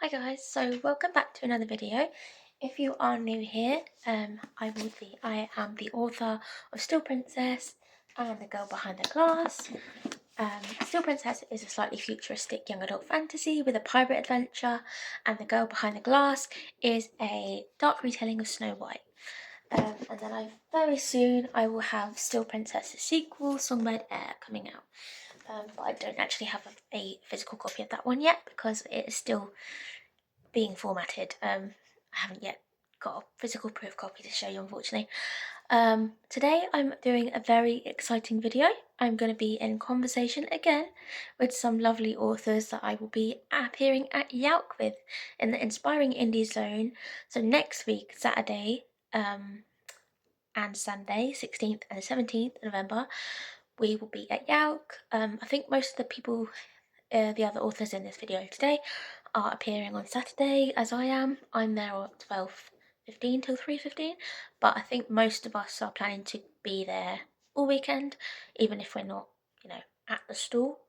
Hi guys, so welcome back to another video. If you are new here, I am the author of Still Princess and The Girl Behind the Glass. Still Princess is a slightly futuristic young adult fantasy with a pirate adventure, and The Girl Behind the Glass is a dark retelling of Snow White. And then very soon I will have Still Princess's sequel, Songbird Air, coming out. But I don't actually have a physical copy of that one yet because it is still being formatted. I haven't yet got a physical proof copy to show you, unfortunately. Today I'm doing a very exciting video. I'm going to be in conversation again with some lovely authors that I will be appearing at Yalc with in the Inspiring Indie Zone. So next week, Saturday and Sunday, 16th and 17th November, we will be at Yalc. I think most of the people, the other authors in this video today, are appearing on Saturday, as I am. I'm there at 12:15 till 3:15, but I think most of us are planning to be there all weekend, even if we're not, at the stall.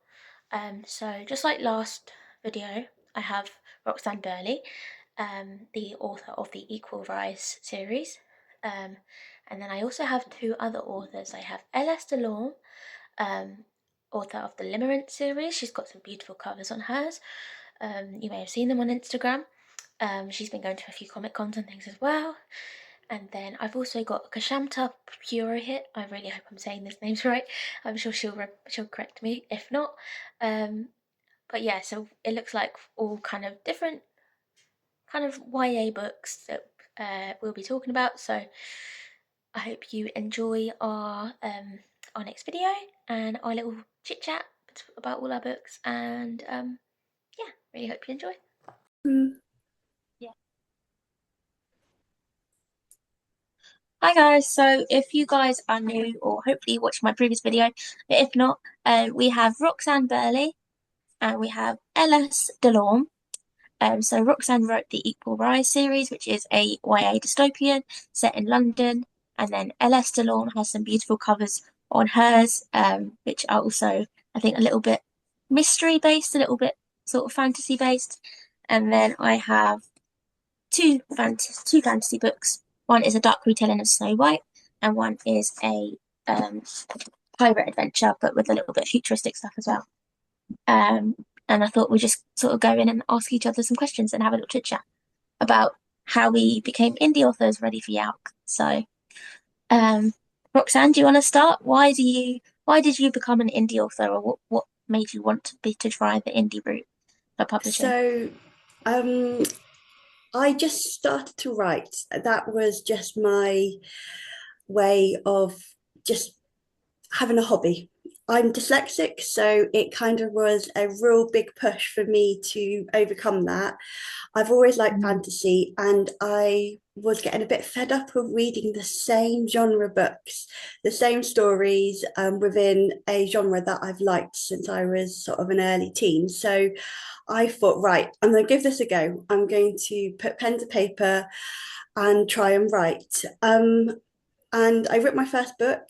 So just like last video, I have Roxan Burley, the author of the Equal Rise series, and then I also have two other authors. I have Delorme, author of the Limerence series. She's got some beautiful covers on hers. You may have seen them on Instagram. She's been going to a few Comic Cons and things as well. And then I've also got Kashamta Purohit. I really hope I'm saying these names right. I'm sure she'll correct me if not. But yeah, so it looks like all kind of different kind of YA books that we'll be talking about. So I hope you enjoy our next video and our little chit chat about all our books. And yeah, really hope you enjoy. Yeah. Hi guys, so if you guys are new or hopefully watched my previous video, but if not, we have Roxan Burley and we have Ellis Delorme. So Roxanne wrote the Equal Rise series, which is a YA dystopian set in London, and then Ellis Delorme has some beautiful covers on hers, which are also, I think, a little bit mystery based, a little bit sort of fantasy based. And then I have two fantasy books. One is a dark retelling of Snow White, and one is a pirate adventure, but with a little bit of futuristic stuff as well. And I thought we'd just sort of go in and ask each other some questions and have a little chit chat about how we became indie authors ready for Yalc. So, Roxanne, do you want to start? Why did you become an indie author, or what made you want to try the indie route for publishing? So, I just started to write. That was just my way of just having a hobby. I'm dyslexic, so it kind of was a real big push for me to overcome that. I've always liked fantasy, and I was getting a bit fed up of reading the same genre books, the same stories within a genre that I've liked since I was sort of an early teen. So I thought, right, I'm going to give this a go. I'm going to put pen to paper and try and write. And I wrote my first book.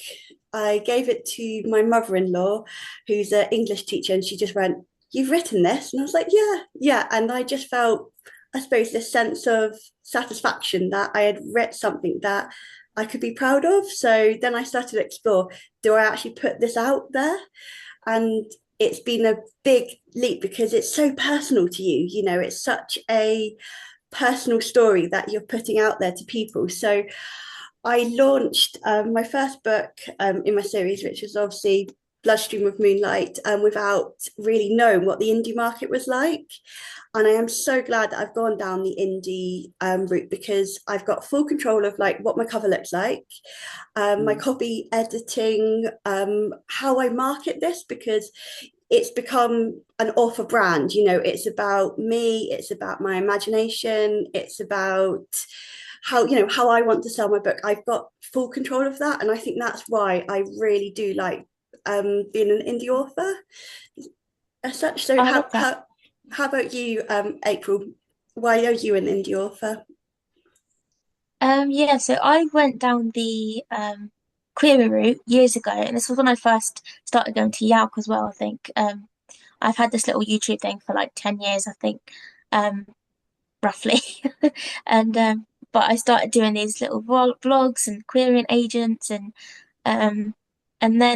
I gave it to my mother-in-law, who's an English teacher, and she just went, "You've written this?" And I was like, "Yeah, yeah." And I just felt, I suppose, this sense of satisfaction that I had written something that I could be proud of. So then I started to explore, do I actually put this out there? And it's been a big leap because it's so personal to you. You know, it's such a personal story that you're putting out there to people. So I launched my first book in my series, which was obviously Bloodstream of Moonlight, without really knowing what the indie market was like. And I am so glad that I've gone down the indie route because I've got full control of like what my cover looks like, my copy editing, how I market this, because it's become an author brand. You know, it's about me, it's about my imagination, it's about how I want to sell my book. I've got full control of that, and I think that's why I really do like being an indie author as such. So I love that. how about you, April? Why are you an indie author? Yeah, so I went down the query route years ago, and this was when I first started going to Yalc as well, I think. I've had this little YouTube thing for like 10 years, I think. roughly. And but I started doing these little vlogs and querying agents, and then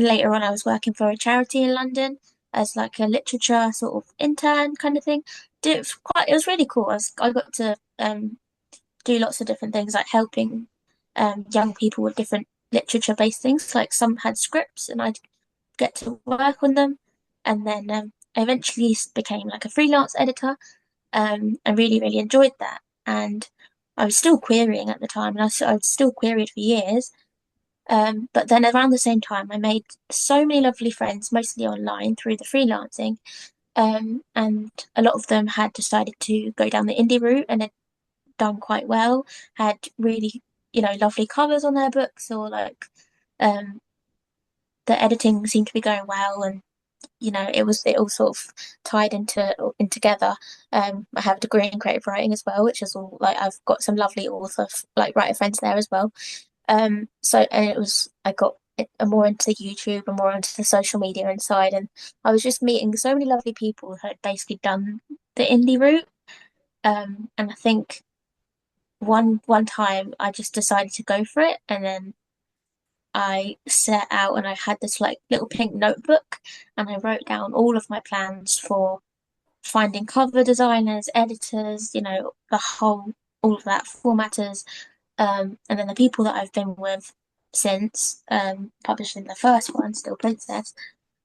later on I was working for a charity in London as like a literature sort of intern kind of thing. It was really cool. I got to do lots of different things like helping young people with different literature based things. Like some had scripts and I'd get to work on them. And then I eventually became like a freelance editor. I really, really enjoyed that. And I was still querying at the time, and I was still queried for years. But then around the same time, I made so many lovely friends, mostly online through the freelancing. And a lot of them had decided to go down the indie route and had done quite well, had really, lovely covers on their books, or like um, the editing seemed to be going well, and it all sort of tied in together. I have a degree in creative writing as well, which is all like I've got some lovely author like writer friends there as well. So and I got more into YouTube and more into the social media inside, and I was just meeting so many lovely people who had basically done the indie route. And I think one time I just decided to go for it, and then I set out and I had this like little pink notebook, and I wrote down all of my plans for finding cover designers, editors, all of that, formatters, and then the people that I've been with since publishing the first one, Still Princess,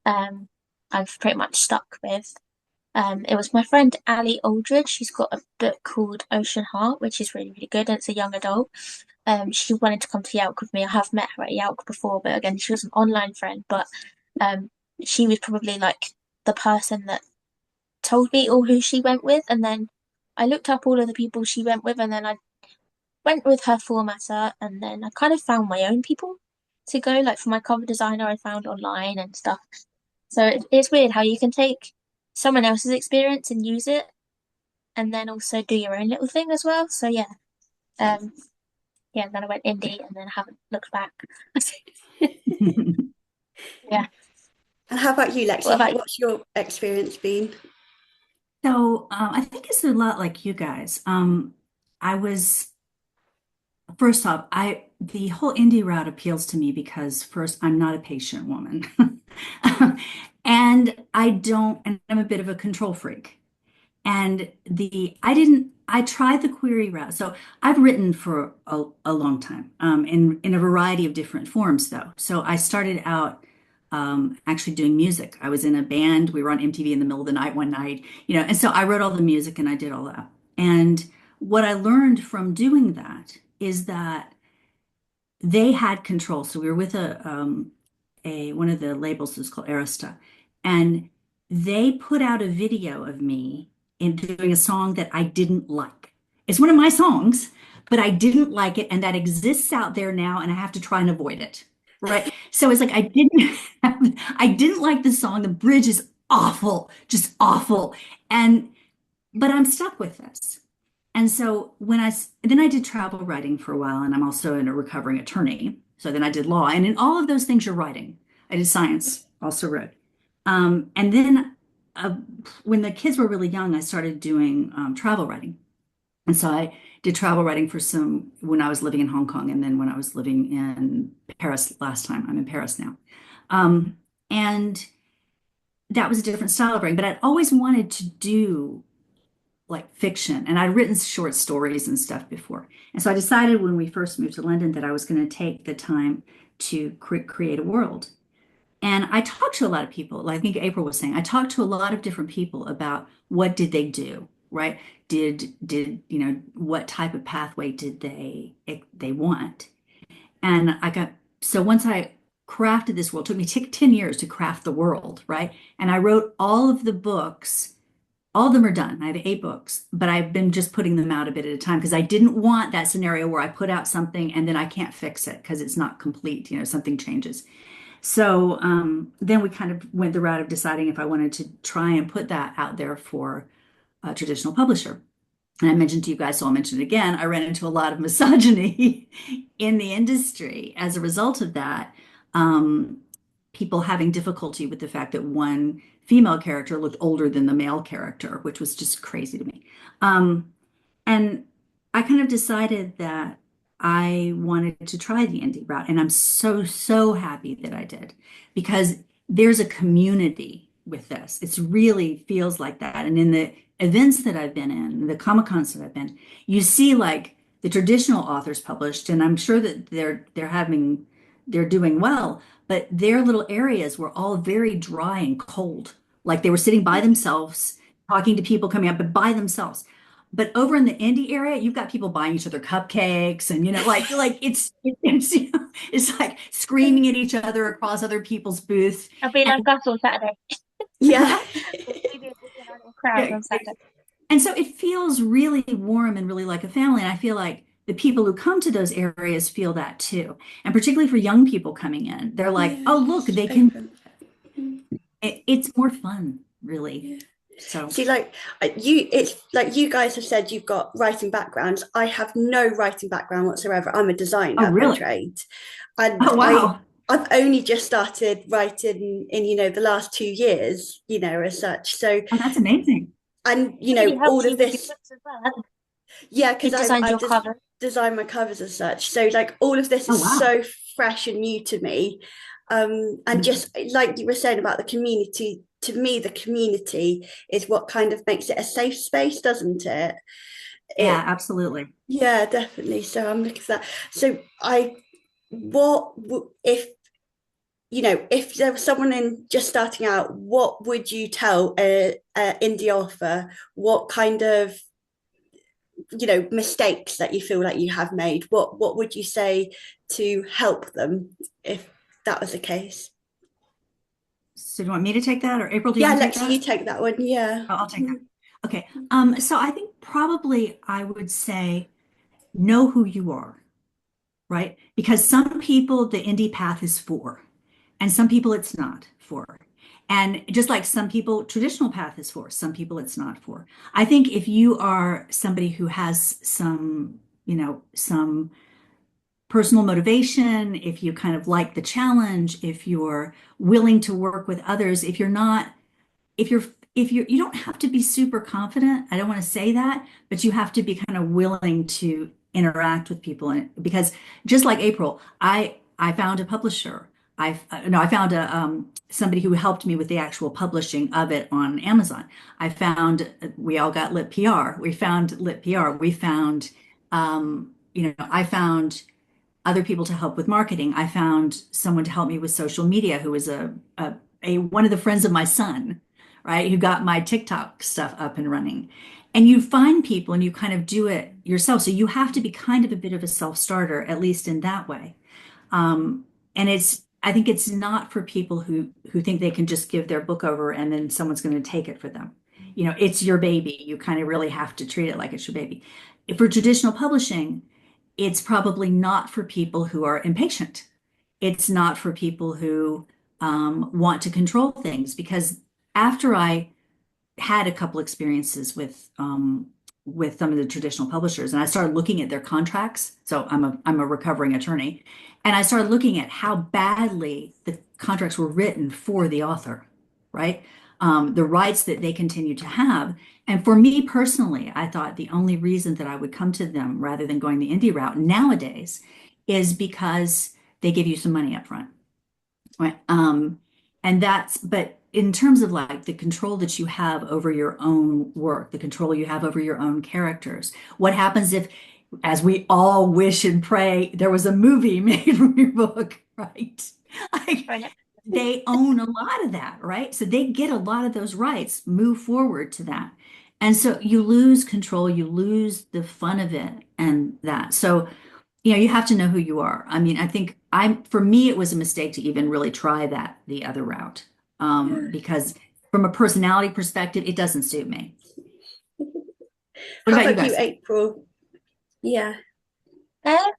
um, I've pretty much stuck with. It was my friend Ali Aldridge. She's got a book called Ocean Heart, which is really, really good, and it's a young adult. She wanted to come to Yalc with me. I have met her at Yalc before, but again, she was an online friend. But um, she was probably like the person that told me all who she went with, and then I looked up all of the people she went with, and then I went with her formatter, and then I kind of found my own people to go. Like for my cover designer, I found online and stuff. So it's weird how you can take someone else's experience and use it, and then also do your own little thing as well. So um, yeah. And then I went indie, and then I haven't looked back. Yeah. And how about you, What Lexi? about you? What's your experience been? So I think it's a lot like you guys. I was first off, I the whole indie route appeals to me because first, I'm not a patient woman, and and I'm a bit of a control freak. And I tried the query route. So I've written for a long time, in a variety of different forms though. So I started out actually doing music. I was in a band. We were on MTV in the middle of the night one night, and so I wrote all the music and I did all that. And what I learned from doing that is that they had control. So we were with a one of the labels is called Arista, and they put out a video of me in doing a song that I didn't like. It's one of my songs, but I didn't like it, and that exists out there now, and I have to try and avoid it. Right. So it's like I didn't like the song. The bridge is awful, just awful. But I'm stuck with this. And so then I did travel writing for a while, and I'm also a recovering attorney. So then I did law, and in all of those things, you're writing. I did science, also wrote. And then uh, when the kids were really young, I started doing travel writing. And so I did travel writing for some when I was living in Hong Kong, and then when I was living in Paris last time. I'm in Paris now. And that was a different style of writing, but I'd always wanted to do like fiction, and I'd written short stories and stuff before. And so I decided when we first moved to London that I was going to take the time to create a world. And I talked to a lot of people, like I think April was saying, I talked to a lot of different people about what did they do, right? What type of pathway did they want? And so once I crafted this world, it took me 10 years to craft the world, right? And I wrote all of the books. All of them are done. I have 8 books, but I've been just putting them out a bit at a time because I didn't want that scenario where I put out something and then I can't fix it because it's not complete, something changes. So then we kind of went the route of deciding if I wanted to try and put that out there for a traditional publisher. And I mentioned to you guys, so I'll mention it again. I ran into a lot of misogyny in the industry as a result of that. People having difficulty with the fact that one female character looked older than the male character, which was just crazy to me. And I kind of decided that I wanted to try the indie route. And I'm so, so happy that I did because there's a community with this. It's really feels like that. And in the events that I've been in, the Comic Cons that I've been, you see like the traditional authors published, and I'm sure that they're doing well, but their little areas were all very dry and cold. Like they were sitting by themselves, talking to people coming up, but by themselves. But over in the indie area, you've got people buying each other cupcakes and like it's it's like screaming at each other across other people's booths. I'll be like And us on Saturday. Yeah. Maybe a big little crowd yeah, on Saturday. and so it feels really warm and really like a family. And I feel like the people who come to those areas feel that too. And particularly for young people coming in, they're like, Yeah, oh, look, just they can, open. it's more fun, really. Yeah. So, See, like it's like you guys have said you've got writing backgrounds. I have no writing background whatsoever. I'm a oh, designer by really? trade, and Oh, wow. I've only just started writing in the last 2 years, as such. So, Oh, that's amazing. and Really all helped you of with your this, books as well, hasn't yeah, it? You because designed I've your just cover. designed my covers as such. So like all of this Oh, is wow. so fresh and new to me. And Mhm. just like you were saying about the community, to me, the community is what kind of makes it a safe space, doesn't it? Yeah, It, absolutely. yeah, definitely. So I'm looking for that. So what if if there was someone in just starting out, what would you tell a indie author? What kind of mistakes that you feel like you have made? What would you say to help them if that was the case? So do you want me to take that or April, do you Yeah, want to take Lexi, you that? take that one. Yeah. I'll take that. Okay. So I think probably I would say know who you are, right? Because some people the indie path is for, and some people it's not for. And just like some people traditional path is for, some people it's not for. I think if you are somebody who has some personal motivation, if you kind of like the challenge, if you're willing to work with others, if you're not if you're you don't have to be super confident. I don't want to say that, but you have to be kind of willing to interact with people. And because just like April, I found a publisher. I no, I found a somebody who helped me with the actual publishing of it on Amazon. I found we all got lit PR. We found lit PR. We found I found other people to help with marketing. I found someone to help me with social media who was a one of the friends of my son, right? Who got my TikTok stuff up and running. And you find people and you kind of do it yourself. So you have to be kind of a bit of a self-starter, at least in that way. And I think it's not for people who think they can just give their book over and then someone's going to take it for them. It's your baby. You kind of really have to treat it like it's your baby. For traditional publishing, it's probably not for people who are impatient. It's not for people who want to control things because after I had a couple experiences with some of the traditional publishers, and I started looking at their contracts. So I'm a recovering attorney, and I started looking at how badly the contracts were written for the author, right? The rights that they continue to have. And for me personally, I thought the only reason that I would come to them rather than going the indie route nowadays is because they give you some money up front. Right. But in terms of like the control that you have over your own work, the control you have over your own characters, what happens if, as we all wish and pray, there was a movie made from your book, right? Like Right. they own a lot of that, right? So they get a lot of those rights, move forward to that. And so you lose control, you lose the fun of it and that. So you have to know who you are. I mean, I think for me, it was a mistake to even really try the other route, Yeah. because from a personality perspective, it doesn't suit me. What How about you about you, guys? April? Yeah. Uh,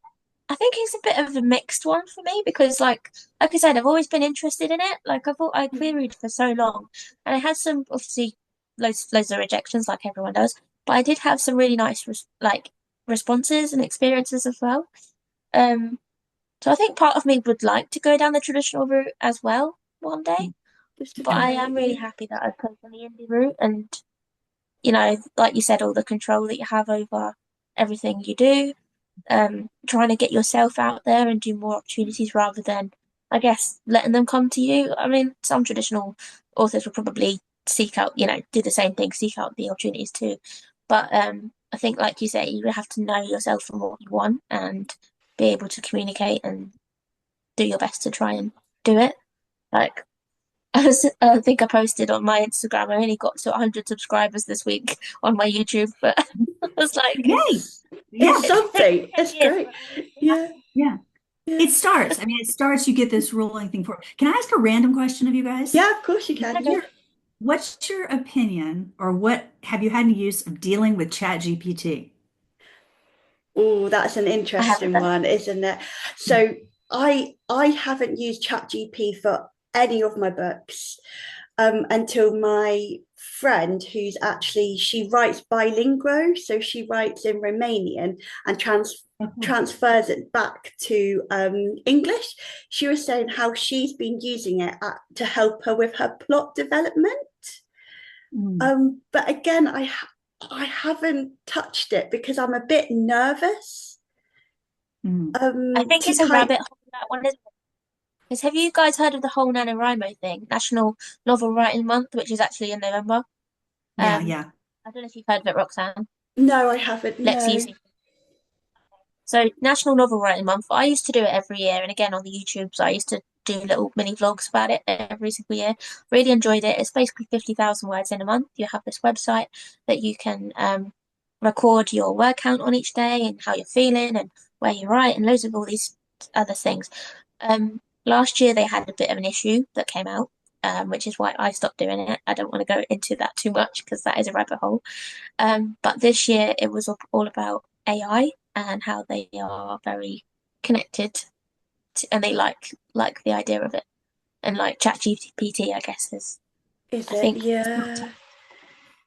I think it's a bit of a mixed one for me because, like I said, I've always been interested in it. Like I queried for so long, and I had some obviously loads of rejections, like everyone does. But I did have some really nice responses and experiences as well. Um, so I think part of me would like to go down the traditional route as well one day. But I am really Definitely. happy that I've chosen the indie route, and you know, like you said, all the control that you have over everything you do, trying to get yourself out there and do more opportunities rather than, I guess, letting them come to you. I mean, some traditional authors will probably seek out, you know, do the same thing, seek out the opportunities too. But I think, like you say, you have to know yourself and what you want and be able to communicate and do your best to try and do it. Like, I think I posted on my Instagram, I only got to 100 subscribers this week on my YouTube, but I was like, Yay! Yeah, It's it's taken something. 10 It's years, great. but it Yeah, yeah. yeah. It starts. I mean, it starts, you get this rolling thing for. Can I ask a random question of you guys? Yeah, of course you I can. go, What's your opinion, or what have you had any use of dealing with Chat GPT? Oh, that's an I haven't interesting done it. one, isn't it? So I haven't used ChatGPT for any of my books until my friend, who's actually she writes bilingual, so she writes in Romanian and Okay. transfers it back to English. She was saying how she's been using it to help her with her plot development. Mm, But again, I haven't touched it because I'm a bit nervous. mm. I think To it's a kind rabbit hole, that one, isn't it? Because have you guys heard of the whole NaNoWriMo thing, National Novel Writing Month, which is actually in November? Yeah, Um, yeah. I don't know if you've heard of it, Roxanne. No, I haven't. Lexi, you No. see. So National Novel Writing Month, I used to do it every year, and again on the YouTube, so I used to do little mini vlogs about it every single year. Really enjoyed it. It's basically 50,000 words in a month. You have this website that you can record your word count on each day and how you're feeling and where you write and loads of all these other things. Last year they had a bit of an issue that came out, which is why I stopped doing it. I don't want to go into that too much because that is a rabbit hole. But this year it was all about AI and how they are very connected and they like the idea of it. And like ChatGPT, I guess is Is I it? think Yeah.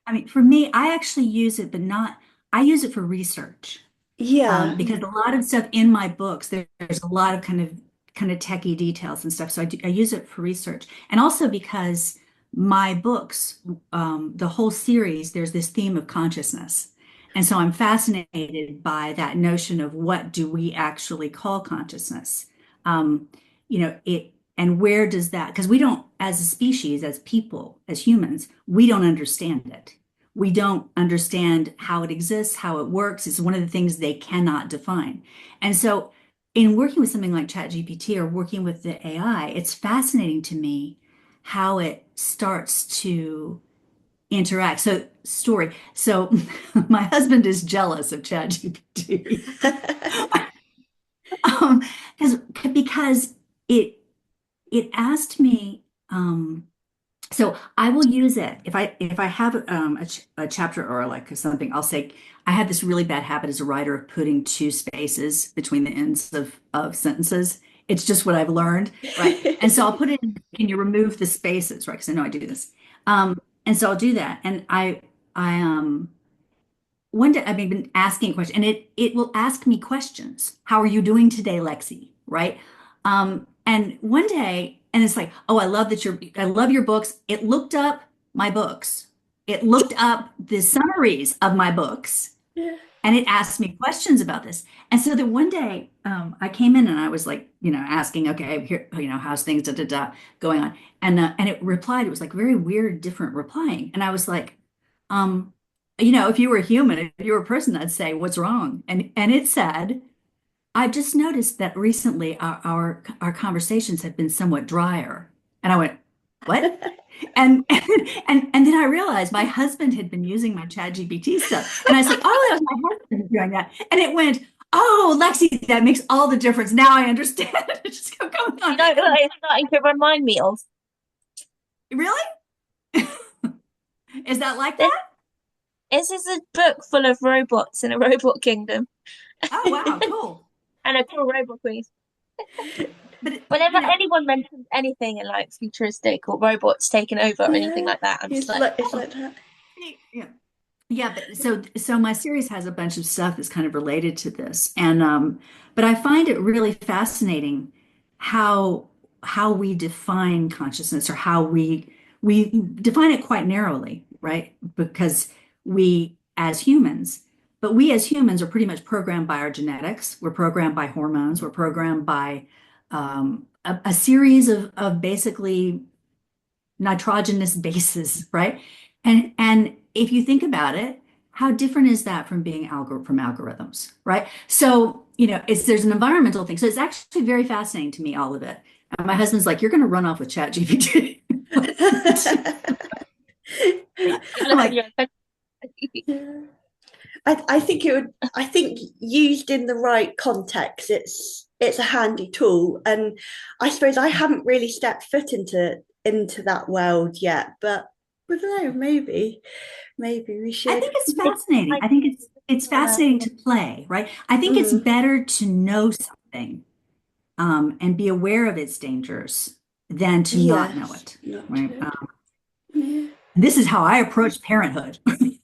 I mean, for me, I actually use it, but not, I use it for research. Yeah. Because a lot of stuff in my books, there's a lot of kind of techie details and stuff. So I use it for research, and also because my books, the whole series, there's this theme of consciousness, and so I'm fascinated by that notion of what do we actually call consciousness. Um, it and where does that? Because we don't, as a species, as people, as humans, we don't understand it. We don't understand how it exists, how it works. It's one of the things they cannot define. And so, in working with something like ChatGPT or working with the AI, it's fascinating to me how it starts to interact. So, story. So, my husband is jealous of ChatGPT um, because because it it asked me. So I will use it if I have a chapter or like something. I'll say I have this really bad habit as a writer of putting two spaces between the ends of sentences. It's just what I've learned, right? And so I'll put it in, can you remove the spaces, right? Because I know I do this. And so I'll do that. And I one day I've been asking a question, and it will ask me questions. How are you doing today, Lexi? Right? And one day, and it's like, oh, I love your books. It looked up my books. It looked up the summaries of my books, Yeah. and it asked me questions about this. And so that one day, I came in and I was like, asking, okay, here, how's things, da da da, going on, and it replied. It was like very weird, different replying, and I was like, um, if you were a human, if you were a person, I'd say, what's wrong? And it said, I've just noticed that recently our conversations have been somewhat drier. And I went, what? And and then I realized my husband had been using my ChatGPT stuff. And I said, oh, that was my husband doing that. And it went, oh, Lexi, that makes all the difference. Now I understand. It just kept going you on. know what it's starting to remind me of. Really? Is that like This, that? this is a book full of robots in a robot kingdom Oh, wow, cool. and a cool robot queen. But Whenever anyone mentions anything in like futuristic or robots taking over or anything Yeah. like that, I'm just like, It's oh, like that. yeah. Yeah, but so my series has a bunch of stuff that's kind of related to this. And but I find it really fascinating how we define consciousness, or how we define it quite narrowly, right? Because we as humans. But we as humans are pretty much programmed by our genetics. We're programmed by hormones. We're programmed by a series of basically nitrogenous bases, right? And if you think about it, how different is that from being from algorithms, right? So, there's an environmental thing. So it's actually very fascinating to me, all of it. And my husband's like, you're going to run off with ChatGPT. I'm like, Yeah. I think it would. I think used in the right context, it's a handy tool, and I suppose I haven't really stepped foot into that world yet. But I don't know, maybe we I should. think it's fascinating. I think it's fascinating to play, right? I think it's Mm, better to know something and be aware of its dangers than to not know yes, it, not right? to. Yeah. This is how I approach parenthood, right?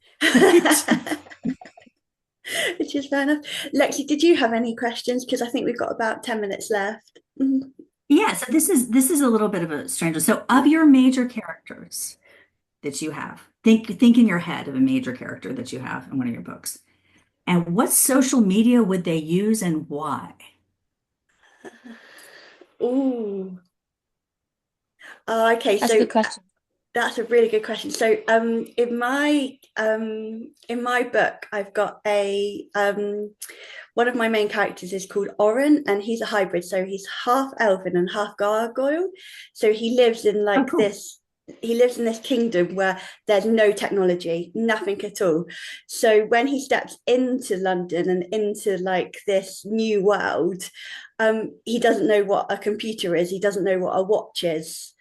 Which is fair enough. Lexi, did you have any questions? Because I think we've got about 10 minutes left. Mhm. Yeah, so this is a little bit of a stranger. So of your major characters that you have, think in your head of a major character that you have in one of your books. And what social media would they use and why? Ooh. Oh, okay. That's a So good question. that's a really good question. So, in my book, I've got a one of my main characters is called Oren, and he's a hybrid. So he's half elven and half gargoyle. So he lives in Oh, like cool. this. He lives in this kingdom where there's no technology, nothing at all. So when he steps into London and into like this new world, he doesn't know what a computer is. He doesn't know what a watch is.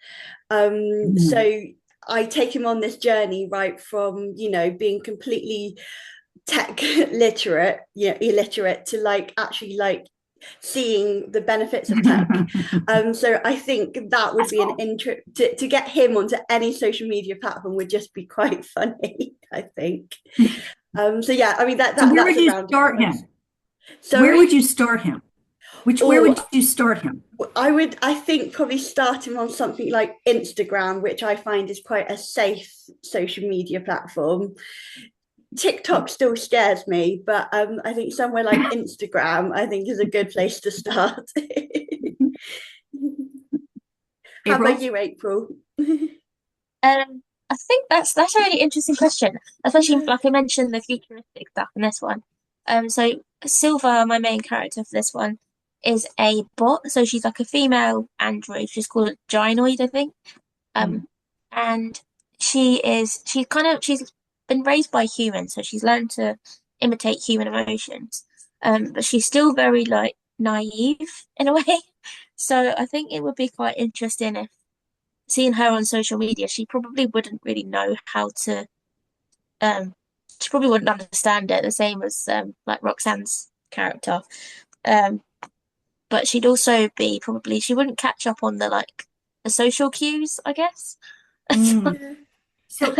Mm. So I take him on this journey right from, being completely tech literate, illiterate to like actually like seeing the benefits of tech. So I think that would That's be an cool. intro to get him onto any social media platform would just be quite funny, I think. So yeah, I mean So where that's would you around start it. him? Where would Sorry. you start him? Where would Oh, you start him? I think probably start him on something like Instagram, which I find is quite a safe social media platform. TikTok still scares me, but I think somewhere like Instagram, I think is a good place to start. How about April? you, April? I think that's a really interesting question, especially like I mentioned the futuristic stuff in this one. So Silva, my main character for this one, is a bot. So she's like a female android. She's called Gynoid, I think. Mm. Um, and she's been raised by humans, so she's learned to imitate human emotions. But she's still very like naive in a way. So I think it would be quite interesting if seeing her on social media, she probably wouldn't really know how to she probably wouldn't understand it the same as like Roxanne's character. Um but she'd also be probably she wouldn't catch up on the social cues, I guess. So, Mm. So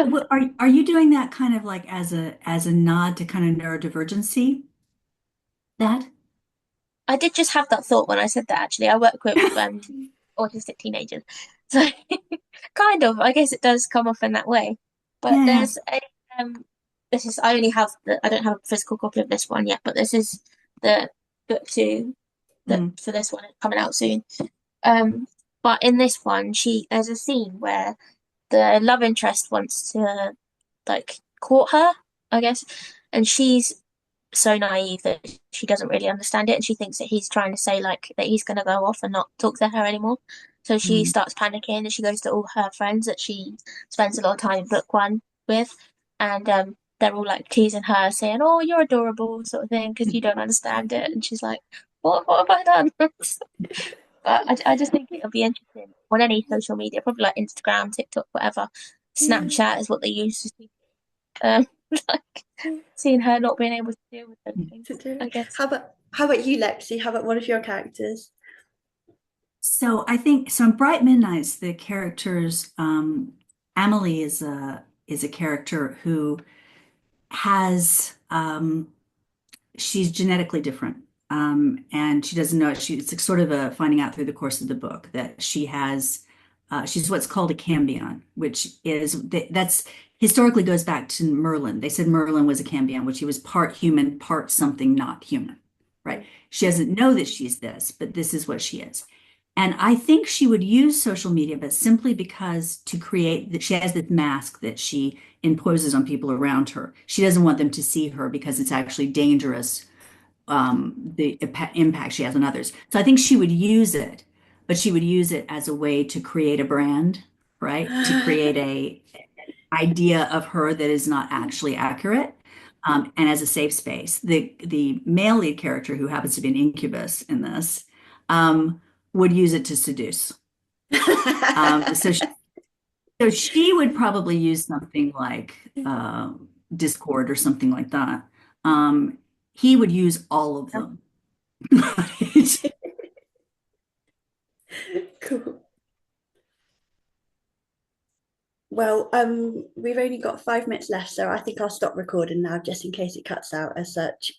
are you doing that kind of like as a nod to kind of neurodivergency? That? I did just have that thought when I said that actually. I work with autistic teenagers. So kind of, I guess it does come off in that way. But Yeah, yeah. there's a this is I only have I don't have a physical copy of this one yet, but this is the book two that Mm. for this one it's coming out soon. Um but in this one there's a scene where the love interest wants to like court her, I guess, and she's so naive that she doesn't really understand it, and she thinks that he's trying to say like that he's going to go off and not talk to her anymore. So she Mm. starts panicking, and she goes to all her friends that she spends a lot of time in book one with, and they're all like teasing her, saying, "Oh, you're adorable," sort of thing, because you don't understand it, and she's like, "What have I done?" But I just think it'll be interesting on any social media, probably like Instagram, TikTok, whatever. Yeah. Snapchat is what they use to see, like seeing her not being able to deal with those things, To do. I guess. How about you, Lexi? How about one of your characters? So I think so in Bright Midnights, the characters Amelie is a character who has she's genetically different. And she doesn't know it. It's like sort of a finding out through the course of the book that she has She's what's called a cambion, which is that's historically goes back to Merlin. They said Merlin was a cambion, which he was part human, part something not human, right? She doesn't know that she's this, but this is what she is. And I think she would use social media, but simply because to create that she has this mask that she imposes on people around her. She doesn't want them to see her because it's actually dangerous, the impact she has on others. So I think she would use it, but she would use it as a way to create a brand, right? To create a idea of her that is not actually accurate, and as a safe space. The male lead character, who happens to be an incubus in this, would use it to seduce. So she would probably use something like Discord or something like that. He would use all of them. Cool. Well, we've only got 5 minutes left, so I think I'll stop recording now just in case it cuts out as such.